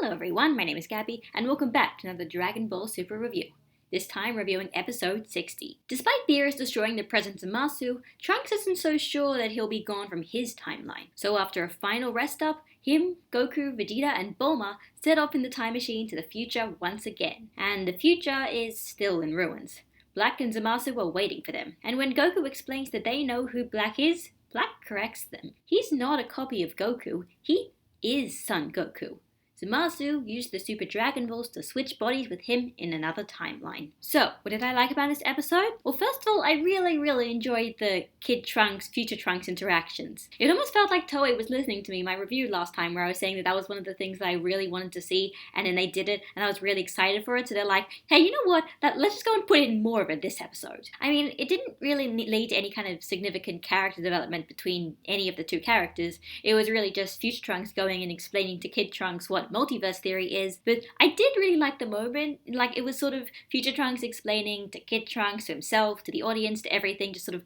Hello everyone, my name is Gabby, and welcome back to another Dragon Ball Super review. This time reviewing episode 60. Despite Beerus destroying the presence of Zamasu, Trunks isn't so sure that he'll be gone from his timeline. So after a final rest up, him, Goku, Vegeta, and Bulma set off in the time machine to the future once again. And the future is still in ruins. Black and Zamasu are waiting for them, and when Goku explains that they know who Black is, Black corrects them. He's not a copy of Goku, he is Son Goku. Zamasu used the Super Dragon Balls to switch bodies with him in another timeline. So, what did I like about this episode? Well, first of all, I really enjoyed the Kid Trunks, Future Trunks interactions. It almost felt like Toei was listening to me, my review last time, where I was saying that was one of the things that I really wanted to see, and then they did it, and I was really excited for it, so they're like, hey, you know what, let's just go and put in more of it this episode. I mean, it didn't really lead to any kind of significant character development between any of the two characters. It was really just Future Trunks going and explaining to Kid Trunks what Multiverse Theory is, but I did really like the moment. Like, it was sort of Future Trunks explaining to Kid Trunks, to himself, to the audience, to everything, just sort of,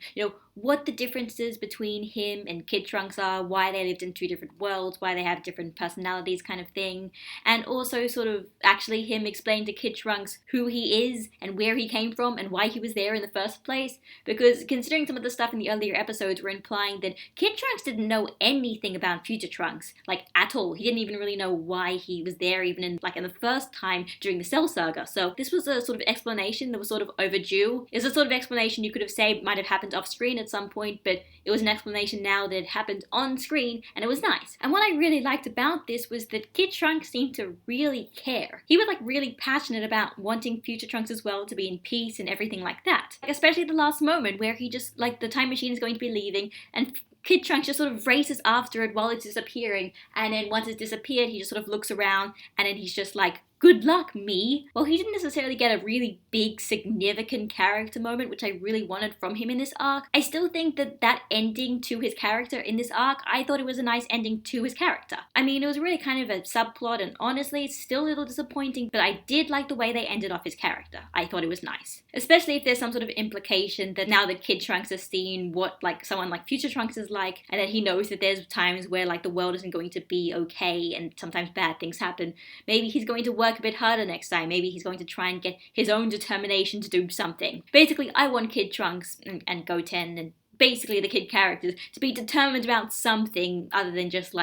what the differences between him and Kid Trunks are, why they lived in two different worlds, why they have different personalities kind of thing, and also sort of actually him explaining to Kid Trunks who he is and where he came from and why he was there in the first place, because considering some of the stuff in the earlier episodes were implying that Kid Trunks didn't know anything about Future Trunks, like at all. He didn't even really know why he was there even in the first time during the Cell Saga, so this was a sort of explanation that was sort of overdue. It was a sort of explanation you could have said might have happened off screen at some point, but it was an explanation now that it happened on screen, and it was nice. And what I really liked about this was that Kid Trunks seemed to really care. He was really passionate about wanting Future Trunks as well to be in peace and everything like that. Especially the last moment where he just, the time machine is going to be leaving, and Kid Trunks just sort of races after it while it's disappearing, and then once it's disappeared, he just sort of looks around, and then he's just like, good luck, me. Well, he didn't necessarily get a really big, significant character moment, which I really wanted from him in this arc. I still think that ending to his character in this arc, I thought it was a nice ending to his character. I mean, it was really kind of a subplot, and honestly, it's still a little disappointing, but I did like the way they ended off his character. I thought it was nice. Especially if there's some sort of implication that now that Kid Trunks has seen what, someone like Future Trunks is like, and that he knows that there's times where, the world isn't going to be okay, and sometimes bad things happen, maybe he's going to work a bit harder next time. Maybe he's going to try and get his own determination to do something. Basically, I want Kid Trunks and Goten and basically the kid characters to be determined about something other than just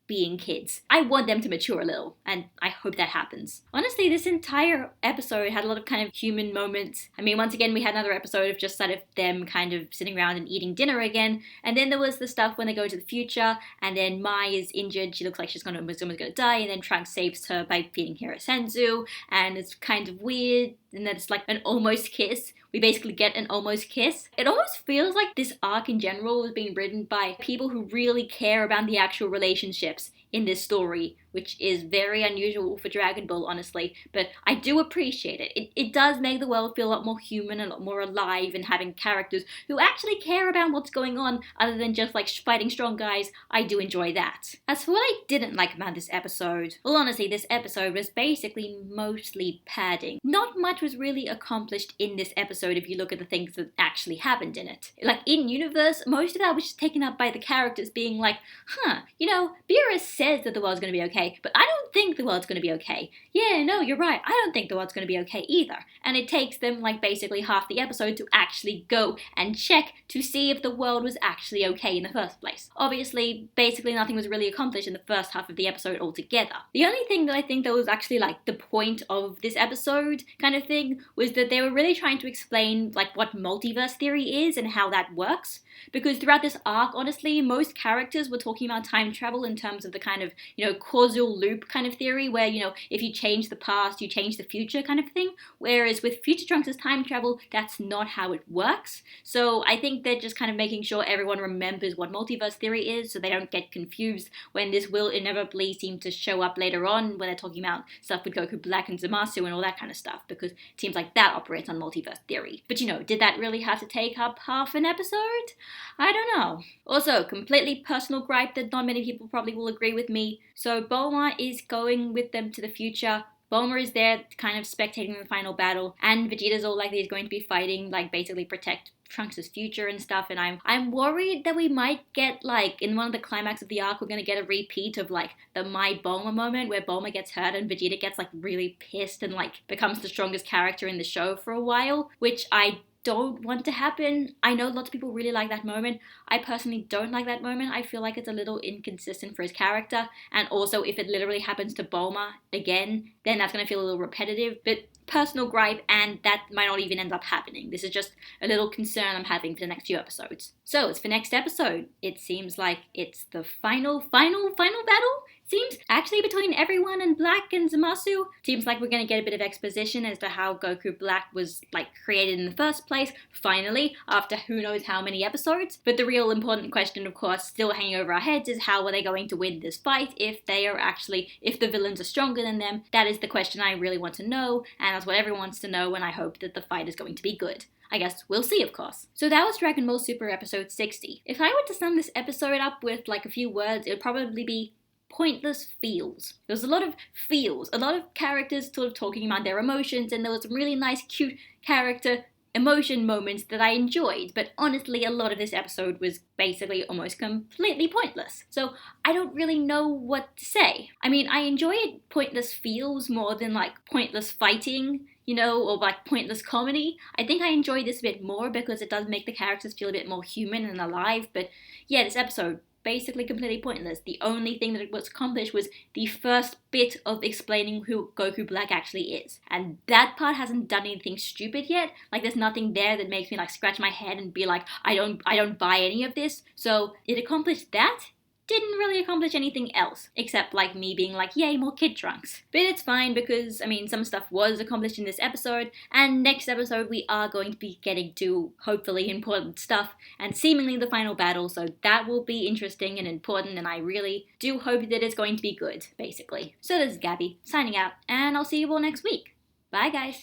being kids. I want them to mature a little, and I hope that happens. Honestly, this entire episode had a lot of kind of human moments. I mean, once again, we had another episode of just them kind of sitting around and eating dinner again, and then there was the stuff when they go to the future, and then Mai is injured, she looks like she's almost gonna die, and then Trunks saves her by feeding her a senzu, and it's kind of weird, and then it's an almost kiss. We basically get an almost kiss. It almost feels like this arc in general was being written by people who really care about the actual relationships in this story, which is very unusual for Dragon Ball, honestly, but I do appreciate it. It does make the world feel a lot more human and a lot more alive, and having characters who actually care about what's going on other than just fighting strong guys. I do enjoy that. As for what I didn't like about this episode, well, honestly, this episode was basically mostly padding. Not much was really accomplished in this episode if you look at the things that actually happened in it. In universe, most of that was just taken up by the characters being Beerus says that the world's gonna be okay, but I don't think the world's gonna be okay. Yeah, no, you're right, I don't think the world's gonna be okay either. And it takes them basically half the episode to actually go and check to see if the world was actually okay in the first place. Obviously, basically nothing was really accomplished in the first half of the episode altogether. The only thing that I think that was actually the point of this episode kind of thing was that they were really trying to explain what multiverse theory is and how that works. Because throughout this arc, honestly, most characters were talking about time travel in terms of the kind of, causal loop kind of theory where, if you change the past, you change the future kind of thing. Whereas with Future Trunks' time travel, that's not how it works. So I think they're just kind of making sure everyone remembers what multiverse theory is so they don't get confused when this will inevitably seem to show up later on when they're talking about stuff with Goku Black and Zamasu and all that kind of stuff, because it seems like that operates on multiverse theory. But did that really have to take up half an episode? I don't know. Also, completely personal gripe that not many people probably will agree with me. So Bulma is going with them to the future. Bulma is there kind of spectating the final battle, and Vegeta's all he's going to be fighting, basically protect Trunks' future and stuff, and I'm worried that we might get, like, in one of the climax of the arc, we're gonna get a repeat of, like, the My Bulma moment, where Bulma gets hurt and Vegeta gets, like, really pissed and, like, becomes the strongest character in the show for a while, which I don't want to happen. I know lots of people really like that moment. I personally don't like that moment. I feel like it's a little inconsistent for his character, and also if it literally happens to Bulma again, then that's gonna feel a little repetitive, but personal gripe, and that might not even end up happening. This is just a little concern I'm having for the next few episodes. So, as for next episode, it seems like it's the final battle? Seems actually between everyone and Black and Zamasu. Seems like we're gonna get a bit of exposition as to how Goku Black was, like, created in the first place, finally, after who knows how many episodes. But the real important question, of course, still hanging over our heads is how are they going to win this fight if the villains are stronger than them? That is the question I really want to know, and that's what everyone wants to know, and I hope that the fight is going to be good. I guess we'll see, of course. So that was Dragon Ball Super episode 60. If I were to sum this episode up with, like, a few words, it would probably be pointless feels. There was a lot of feels, a lot of characters sort of talking about their emotions, and there was some really nice, cute character emotion moments that I enjoyed, but honestly, a lot of this episode was basically almost completely pointless. So I don't really know what to say. I mean, I enjoyed pointless feels more than, like, pointless fighting, you know, or, like, pointless comedy. I think I enjoyed this a bit more because it does make the characters feel a bit more human and alive, but yeah, this episode, basically completely pointless. The only thing that was accomplished was the first bit of explaining who Goku Black actually is. And that part hasn't done anything stupid yet. Like, there's nothing there that makes me, like, scratch my head and be like, I don't buy any of this. So it accomplished that. Didn't really accomplish anything else, except, like, me being like, yay, more Kid Trunks. But it's fine because, I mean, some stuff was accomplished in this episode, and next episode we are going to be getting to, hopefully, important stuff, and seemingly the final battle, so that will be interesting and important, and I really do hope that it's going to be good, basically. So this is Gabby, signing out, and I'll see you all next week. Bye, guys!